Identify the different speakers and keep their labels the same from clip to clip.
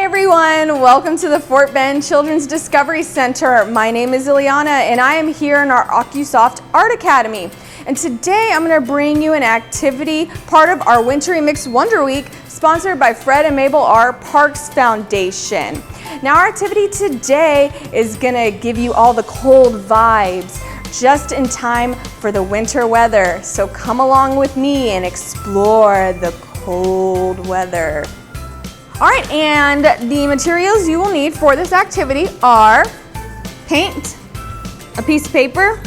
Speaker 1: everyone, welcome to the Fort Bend Children's Discovery Center. My name is Iliana and I am here in our OcuSoft Art Academy. And today I'm going to bring you an activity, part of our Wintry Mix Wonder Week, sponsored by Fred and Mabel R. Parks Foundation. Now our activity today is going to give you all the cold vibes, just in time for the winter weather. So come along with me and explore the cold weather. All right, and the materials you will need for this activity are paint, a piece of paper,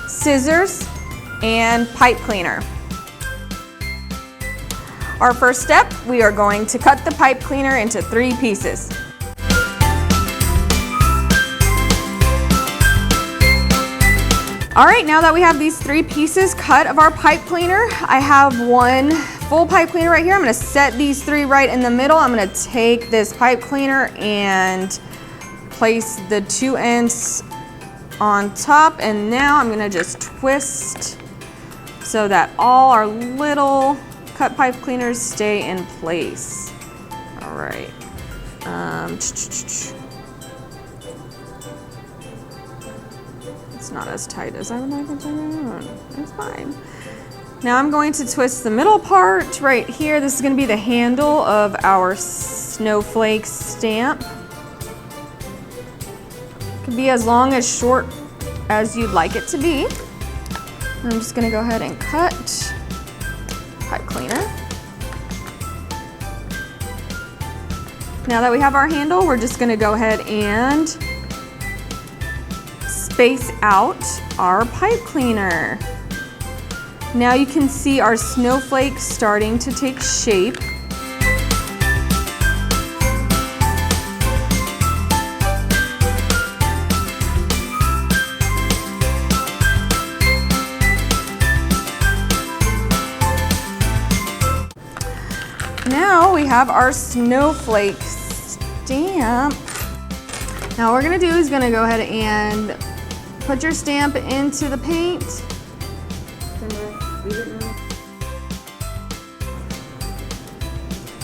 Speaker 1: scissors, and pipe cleaner. Our first step, we are going to cut the pipe cleaner into 3 pieces. All right, now that we have these 3 pieces cut of our pipe cleaner, I have one full pipe cleaner right here. I'm gonna set these 3 right in the middle. I'm gonna take this pipe cleaner and place the 2 ends on top, and now I'm gonna just twist so that all our little cut pipe cleaners stay in place. All right. It's not as tight as I would like it to. It's fine. Now I'm going to twist the middle part right here. This is going to be the handle of our snowflake stamp. It could be as long as short as you'd like it to be. I'm just going to go ahead and cut pipe cleaner. Now that we have our handle, we're just going to go ahead and space out our pipe cleaner. Now you can see our snowflake starting to take shape. Now we have our snowflake stamp. Now what we're gonna do is gonna go ahead and put your stamp into the paint.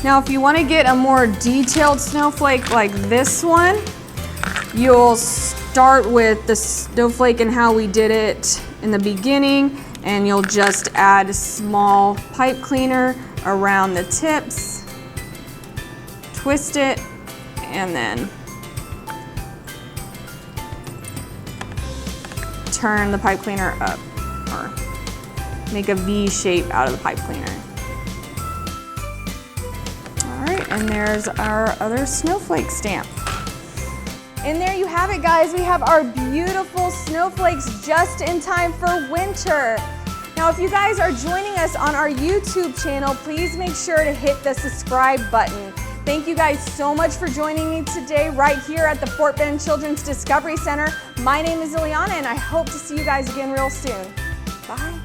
Speaker 1: Now if you want to get a more detailed snowflake like this one, you'll start with the snowflake and how we did it in the beginning, and you'll just add a small pipe cleaner around the tips, twist it, and then turn the pipe cleaner up, or make a V shape out of the pipe cleaner. All right, and there's our other snowflake stamp. And there you have it, guys. We have our beautiful snowflakes just in time for winter. Now, if you guys are joining us on our YouTube channel, please make sure to hit the subscribe button. Thank you guys so much for joining me today right here at the Fort Bend Children's Discovery Center. My name is Iliana, and I hope to see you guys again real soon. Bye.